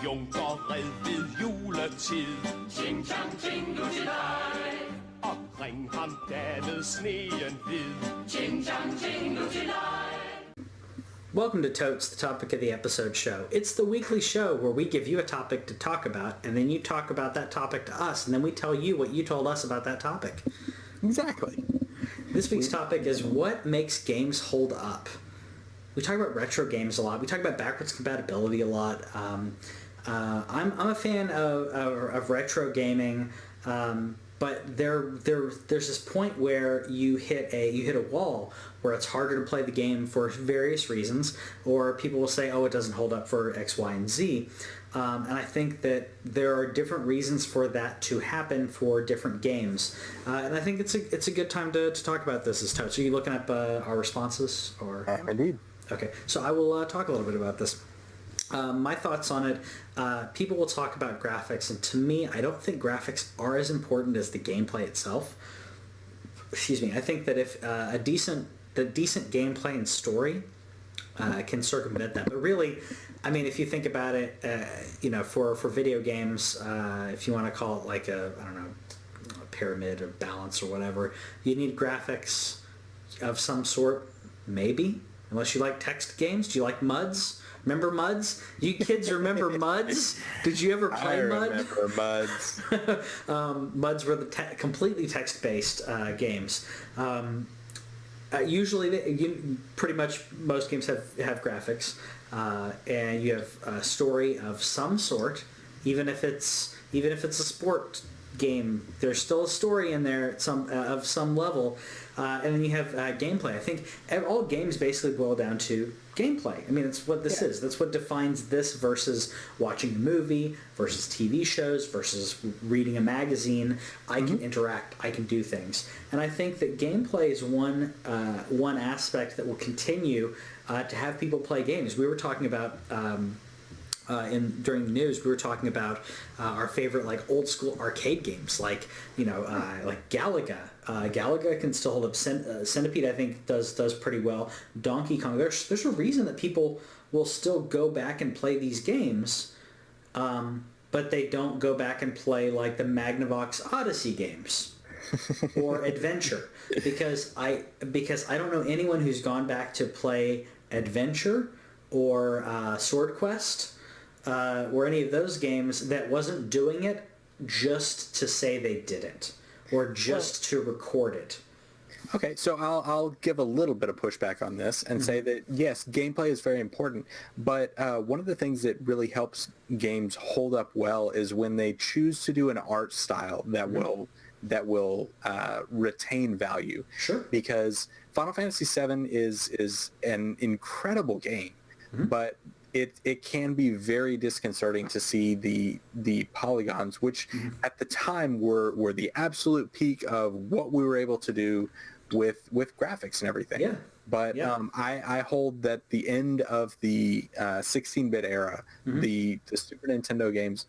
junker red ved juletid. Ching chang ching lutilej. Og ring ham da ved sneen hvid. Ching chang ching lutilej. Welcome to Totes, the Topic of the Episode show. It's the weekly show where we give you a topic to talk about, and then you talk about that topic to us, and then we tell you what you told us about that topic. Exactly. This week's topic is what makes games hold up. We talk about retro games a lot. We talk about backwards compatibility a lot. I'm a fan of retro gaming, but there's this point where you hit a wall where it's harder to play the game for various reasons, or people will say, oh, it doesn't hold up for X, Y, and Z. And I think that there are different reasons for that to happen for different games. And I think it's a good time to talk about this as Totes. Are you looking up our responses? Or Indeed. Okay, so I will talk a little bit about this. My thoughts on it, people will talk about graphics, and to me, I don't think graphics are as important as the gameplay itself. Excuse me. I think that if the decent gameplay and story can circumvent that. But really, I mean, if you think about it, for video games, if you want to call it like a pyramid or balance or whatever, you need graphics of some sort, maybe. Unless you like text games. Do you like MUDs? Remember MUDs? You kids remember MUDs? Did you ever play MUD? I remember MUDs. MUDs were the completely text-based games. Usually, pretty much most games have graphics, and you have a story of some sort. Even if it's a sport game, there's still a story in there of some level. And then you have gameplay. I think all games basically boil down to gameplay. I mean, it's what this is. That's what defines this versus watching a movie, versus TV shows, versus reading a magazine. I can interact. I can do things. And I think that gameplay is one aspect that will continue to have people play games. We were talking about... during the news, we were talking about our favorite like old school arcade games, like Galaga. Galaga can still hold up. Centipede, I think, does pretty well. Donkey Kong. There's a reason that people will still go back and play these games, but they don't go back and play like the Magnavox Odyssey games or Adventure, because I don't know anyone who's gone back to play Adventure or Sword Quest. Or any of those games that wasn't doing it just to say they did it or just to record it. Okay, so I'll give a little bit of pushback on this and say that, yes, gameplay is very important, but one of the things that really helps games hold up well is when they choose to do an art style that will retain value. Sure. Because Final Fantasy VII is an incredible game, but it can be very disconcerting to see the polygons, which at the time were the absolute peak of what we were able to do with graphics and everything. Yeah. But I hold that the end of the 16-bit era, the Super Nintendo games,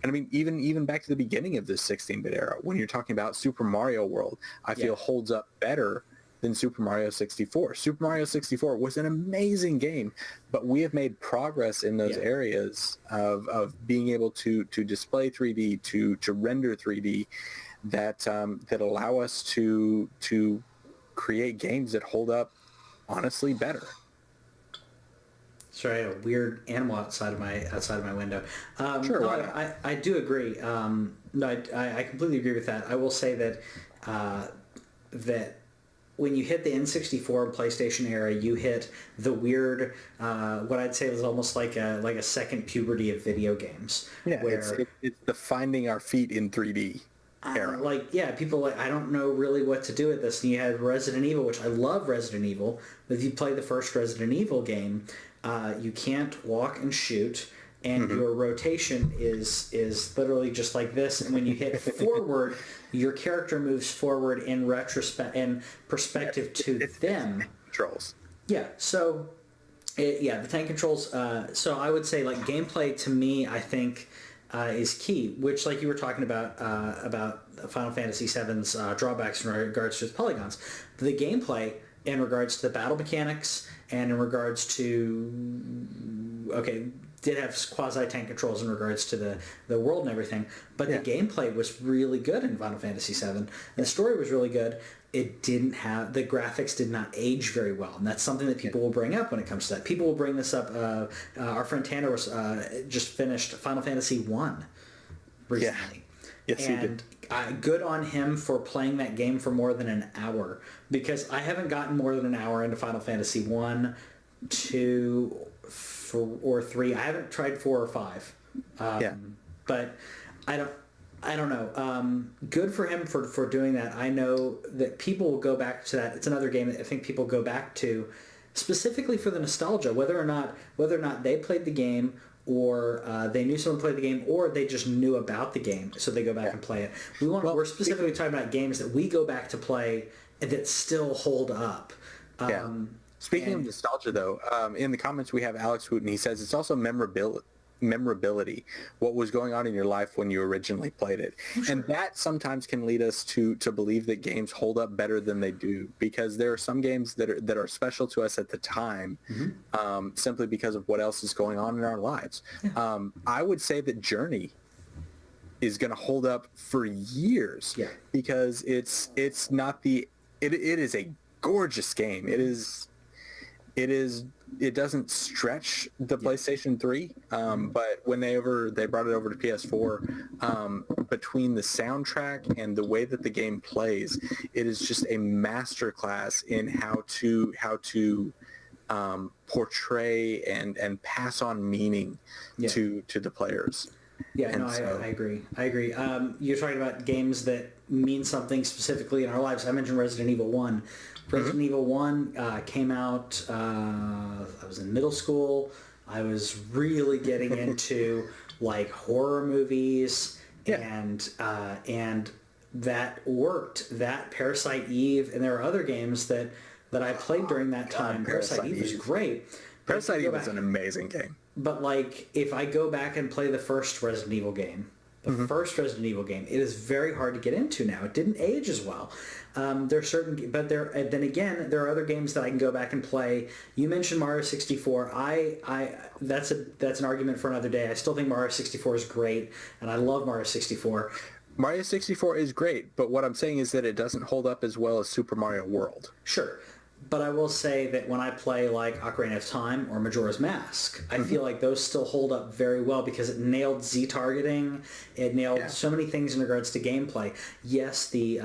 and I mean even back to the beginning of the 16-bit era, when you're talking about Super Mario World, I feel holds up better than Super Mario 64. Super Mario 64 was an amazing game, but we have made progress in those areas of being able to display 3D, to render 3D, that allow us to create games that hold up honestly better. Sorry, a weird animal outside of my window. Sure, no, why not? I do agree. I completely agree with that. I will say that that when you hit the N64 and PlayStation era, you hit the weird, what I'd say was almost like a second puberty of video games. Yeah, where it's the finding our feet in 3D era. People I don't know really what to do with this. And you had Resident Evil, which I love Resident Evil, but if you play the first Resident Evil game, you can't walk and shoot. And your rotation is literally just like this. And when you hit forward, your character moves forward in perspective to them. Controls. Yeah. So, the tank controls. So I would say like gameplay to me, I think is key. Which, like you were talking about Final Fantasy VII's drawbacks in regards to its polygons, the gameplay in regards to the battle mechanics and in regards to did have quasi-tank controls in regards to the world and everything, but the gameplay was really good in Final Fantasy VII. The story was really good. It didn't have, the graphics did not age very well, and that's something that people will bring up when it comes to that. People will bring this up. Our friend Tanner was just finished Final Fantasy 1 recently. Yes, he did. Good on him for playing that game for more than an hour, because I haven't gotten more than an hour into Final Fantasy 1, 2, or 3. I haven't tried 4 or 5. But I don't know. Good for him for doing that. I know that people will go back to that. It's another game that I think people go back to specifically for the nostalgia, whether or not they played the game, or they knew someone played the game, or they just knew about the game, so they go back and play it. We're specifically talking about games that we go back to play and that still hold up. Speaking of nostalgia, though, in the comments we have Alex Wooten. He says it's also memorability, what was going on in your life when you originally played it. And that sometimes can lead us to believe that games hold up better than they do, because there are some games that are special to us at the time, simply because of what else is going on in our lives. I would say that Journey is going to hold up for years, because it's not it is a gorgeous game. It doesn't stretch the PlayStation 3, but when they brought it over to PS4, between the soundtrack and the way that the game plays, it is just a masterclass in how to portray and pass on meaning to the players. I agree. You're talking about games that mean something specifically in our lives. I mentioned Resident Evil 1. Resident Evil 1 came out, I was in middle school. I was really getting into like horror movies, and that worked. That Parasite Eve, and there are other games that I played during that time. Parasite Eve was great. Parasite Eve was an amazing game. But like, if I go back and play the first Resident Evil game, it is very hard to get into now. It didn't age as well. There are certain, but then again, there are other games that I can go back and play. You mentioned Mario 64. That's an argument for another day. I still think Mario 64 is great, and I love Mario 64. Mario 64 is great, but what I'm saying is that it doesn't hold up as well as Super Mario World. Sure. But I will say that when I play like Ocarina of Time or Majora's Mask, I feel like those still hold up very well, because it nailed Z-targeting. It nailed so many things in regards to gameplay. Yes, the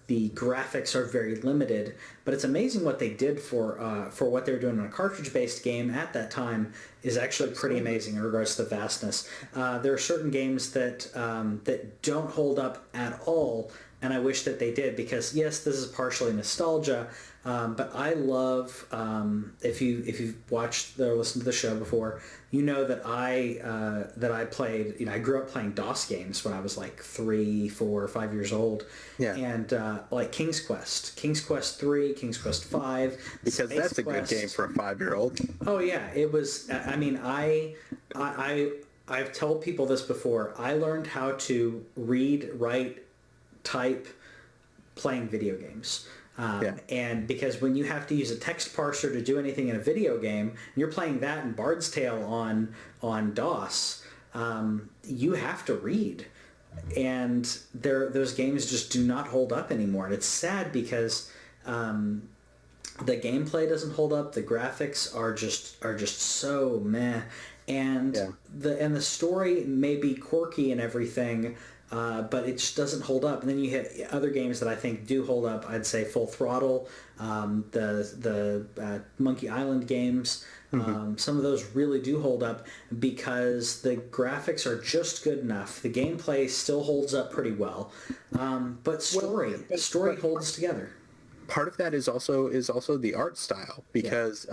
graphics are very limited, but it's amazing what they did for what they were doing in a cartridge-based game at that time is actually pretty amazing in regards to the vastness. There are certain games that don't hold up at all, and I wish that they did, because yes, this is partially nostalgia, but I love, if you've watched or listened to the show before, you know that I played, I grew up playing DOS games when I was like 3, 4, 5 years old, and like King's Quest 3, King's Quest 5, because Space that's a Quest. good game for a 5-year-old. Oh yeah, it was. I mean, I've told people this before. I learned how to read, write, type playing video games. And because when you have to use a text parser to do anything in a video game, and you're playing that in Bard's Tale on DOS, you have to read. And those games just do not hold up anymore. And it's sad, because the gameplay doesn't hold up. The graphics are just so meh. And the story may be quirky and everything, but it just doesn't hold up. And then you hit other games that I think do hold up. I'd say Full Throttle, the Monkey Island games. Some of those really do hold up, because the graphics are just good enough. The gameplay still holds up pretty well, but story holds together. Part of that is also the art style, because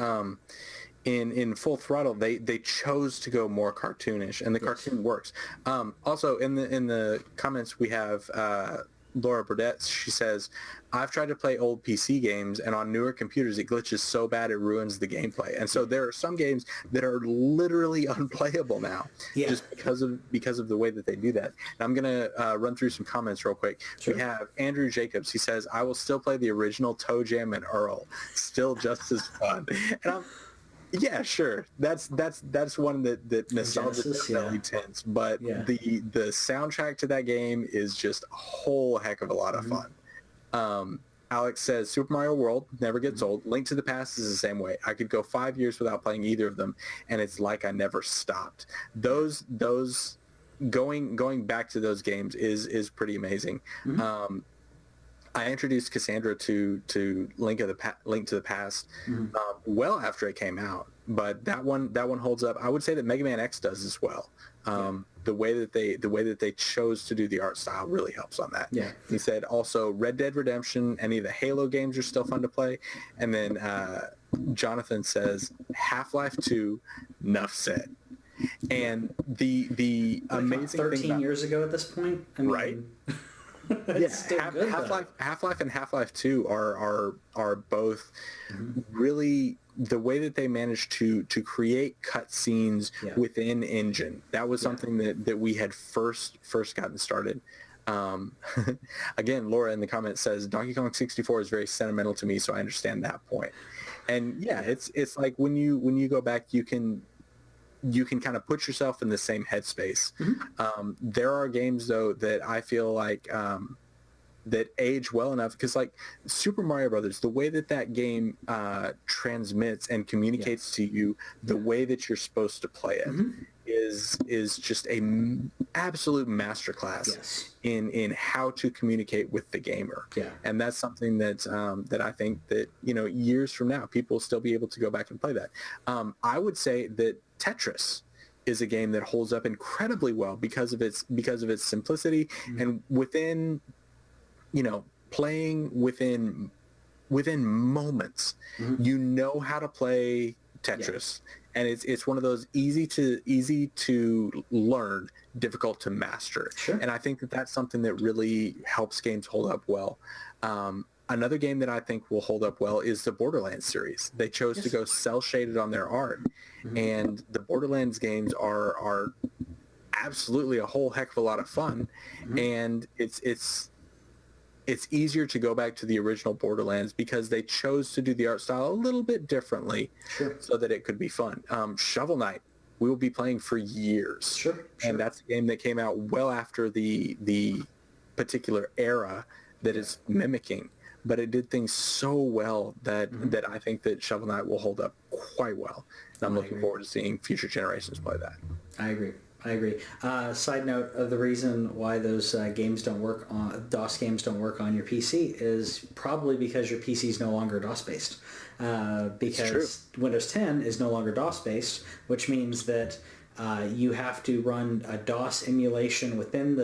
in Full Throttle they chose to go more cartoonish, and the cartoon works. Also in the comments we have Laura Burdett. She says, I've tried to play old PC games, and on newer computers it glitches so bad it ruins the gameplay. And so there are some games that are literally unplayable now, just because of the way that they do that. And I'm going to run through some comments real quick. Sure. We have Andrew Jacobs. He says, I will still play the original Toe Jam and Earl. Still just as fun. And Yeah, sure. That's one that nostalgia Genesis, definitely yeah. tints. But Yeah. the soundtrack to that game is just a whole heck of a lot of Mm-hmm. fun. Alex says Super Mario World never gets old. Link to the Past is the same way. I could go 5 years without playing either of them, and it's like I never stopped. Those going back to those games is pretty amazing. Mm-hmm. I introduced Cassandra to Link to the Past well after it came out, but that one holds up. I would say that Mega Man X does as well. The way that they chose to do the art style really helps on that. Yeah. He said also Red Dead Redemption, any of the Halo games are still fun to play, and then Jonathan says Half-Life 2, enough said. And the Like, amazing 13 thing about, years ago at this point, I mean, right? it's still good, though. Half-Life and Half-Life 2 are both really the way that they managed to create cutscenes within engine. That was something that we had first gotten started. Again, Laura in the comments says Donkey Kong 64 is very sentimental to me, so I understand that point. And yeah, it's like when you go back, you can kind of put yourself in the same headspace. There are games though that I feel like that age well enough, because like Super Mario Brothers, the way that game transmits and communicates to you the way that you're supposed to play it is just a absolute masterclass in how to communicate with the gamer. And that's something that that I think that years from now people will still be able to go back and play that. I would say that Tetris is a game that holds up incredibly well because of its simplicity and within playing within moments. How to play Tetris, and it's one of those easy to learn, difficult to master. And I think that that's something that really helps games hold up well. Another game that I think will hold up well is the Borderlands series. They chose to go cel-shaded on their art, and the Borderlands games are absolutely a whole heck of a lot of fun, and it's easier to go back to the original Borderlands because they chose to do the art style a little bit differently so that it could be fun. Shovel Knight, we will be playing for years. And that's a game that came out well after the particular era that it's mimicking. But it did things so well that I think that Shovel Knight will hold up quite well. And I'm looking forward to seeing future generations play that. I agree. Side note, the reason why those games don't work on DOS games don't work on your PC is probably because your PC is no longer DOS based. Because Windows 10 is no longer DOS based, which means that you have to run a DOS emulation within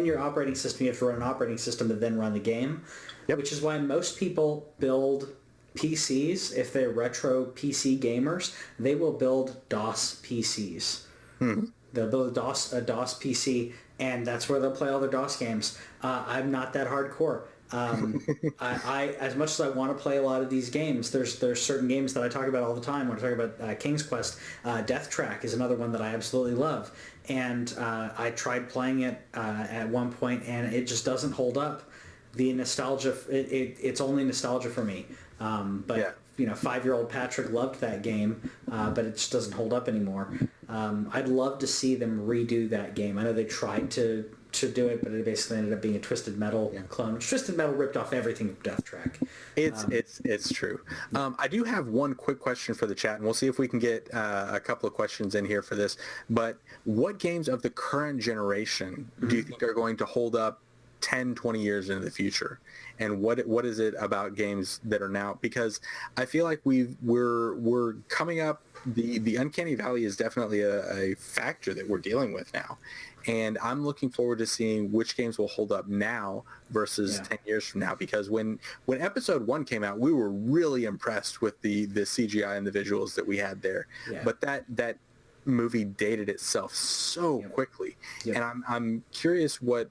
your operating system. You have to run an operating system to then run the game, which is why most people build PCs. If they're retro PC gamers, they will build DOS PCs. They'll build a DOS PC, and that's where they'll play all their DOS games. I'm not that hardcore. I as much as I want to play a lot of these games, there's certain games that I talk about all the time when I talk about King's Quest. Death Track is another one that I absolutely love, and I tried playing it at one point, and it just doesn't hold up. The nostalgia, it's only nostalgia for me. But 5-year-old Patrick loved that game, but it just doesn't hold up anymore. I'd love to see them redo that game. I know they tried to do it, but it basically ended up being a Twisted Metal clone. Twisted Metal ripped off everything from Death Track. It's true. I do have one quick question for the chat, and we'll see if we can get a couple of questions in here for this. But what games of the current generation do you think are going to hold up 10, 20 years into the future? And what is it about games that are now? Because I feel like we're coming up. The uncanny valley is definitely a factor that we're dealing with now, and I'm looking forward to seeing which games will hold up now versus 10 years from now. Because when episode 1 came out, we were really impressed with the CGI and the visuals that we had there. But that movie dated itself so quickly, and I'm curious what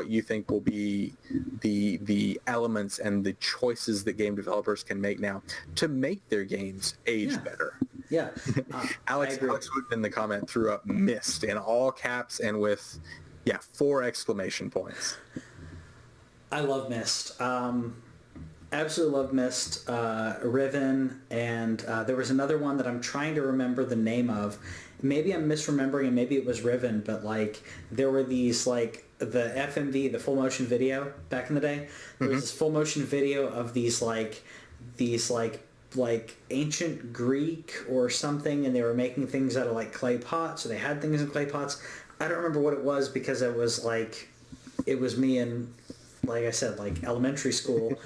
you think will be the elements and the choices that game developers can make now to make their games age better. Alex Wooten in the comment threw up missed in all caps and with 4 exclamation points. I love Myst. Absolutely love Myst, Riven, and there was another one that I'm trying to remember the name of. Maybe I'm misremembering and maybe it was Riven, but like there were these like the FMV, the full motion video back in the day. There was this full motion video of these ancient Greek or something, and they were making things out of like clay pots, so they had things in clay pots. I don't remember what it was because it was me in, like I said, like elementary school,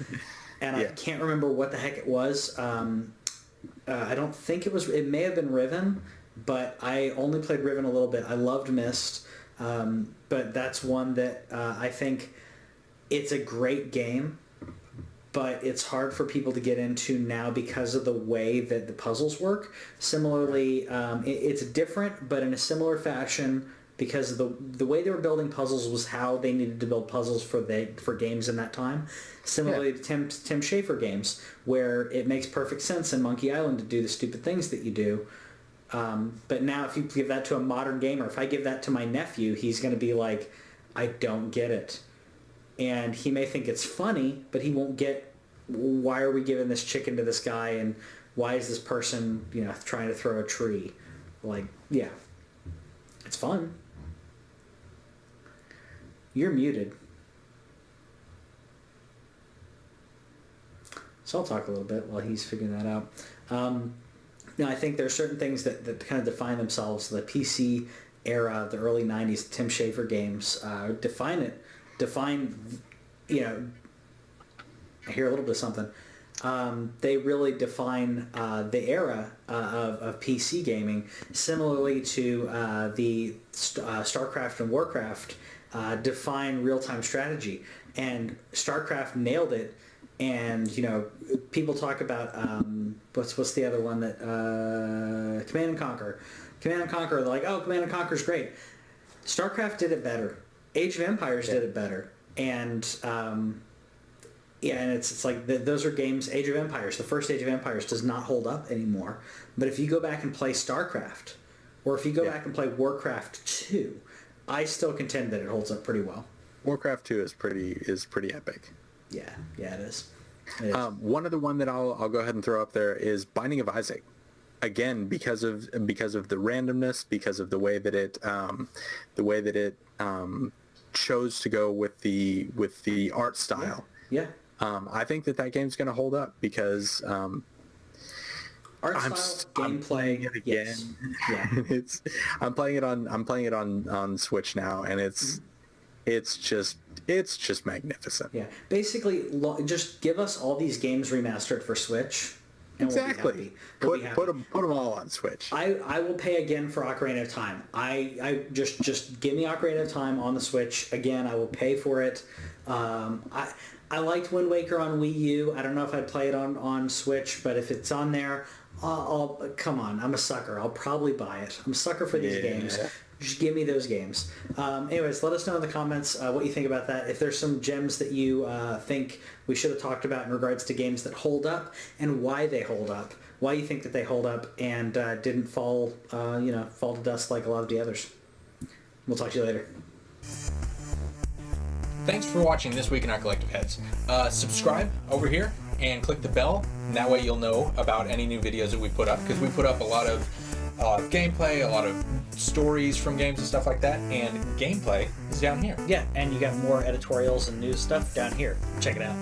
and I can't remember what the heck it was. I don't think it was. It may have been Riven, but I only played Riven a little bit. I loved Myst, but that's one that I think it's a great game, but it's hard for people to get into now because of the way that the puzzles work. Similarly, it's different, but in a similar fashion, because the way they were building puzzles was how they needed to build puzzles for games in that time. Similarly to Tim Schafer games, where it makes perfect sense in Monkey Island to do the stupid things that you do. But now if you give that to a modern gamer, if I give that to my nephew, he's going to be like, I don't get it. And he may think it's funny, but he won't get, why are we giving this chicken to this guy, and why is this person, trying to throw a tree? Like, yeah. It's fun. You're muted. So I'll talk a little bit while he's figuring that out. I think there are certain things that kind of define themselves. The PC era, the early 90s, Tim Schafer games, I hear a little bit of something. They really define the era of PC gaming. Similarly to the StarCraft and Warcraft define real-time strategy. And StarCraft nailed it. And, people talk about, what's the other one that, Command and Conquer. Command and Conquer, they're like, oh, Command and Conquer's great. StarCraft did it better. Age of Empires did it better. And, and it's like those are games. Age of Empires, the first Age of Empires does not hold up anymore. But if you go back and play StarCraft, or if you go back and play Warcraft 2, I still contend that it holds up pretty well. Warcraft 2 is pretty epic. Yeah, it is. It is. One other one that I'll go ahead and throw up there is Binding of Isaac. Again, because of the randomness, because of the way that it chose to go with the art style. Yeah. I think that game's going to hold up because art style, gameplay, it again. Yes. Yeah. I'm playing it on Switch now, and it's just magnificent. Yeah. Basically, just give us all these games remastered for Switch. And Exactly. We'll be happy. Put them all on Switch. I will pay again for Ocarina of Time. I just give me Ocarina of Time on the Switch again. I will pay for it. I liked Wind Waker on Wii U. I don't know if I'd play it on Switch, but if it's on there, I'll come on. I'm a sucker. I'll probably buy it. I'm a sucker for these games. Just give me those games. Anyways, let us know in the comments what you think about that. If there's some gems that you think we should have talked about in regards to games that hold up and why they hold up, why you think that they hold up and didn't fall to dust like a lot of the others. We'll talk to you later. Thanks for watching This Week in Our Collective Heads. Subscribe over here and click the bell, and that way you'll know about any new videos that we put up, because we put up a lot of gameplay, a lot of stories from games and stuff like that, and gameplay is down here. Yeah, and you got more editorials and news stuff down here. Check it out.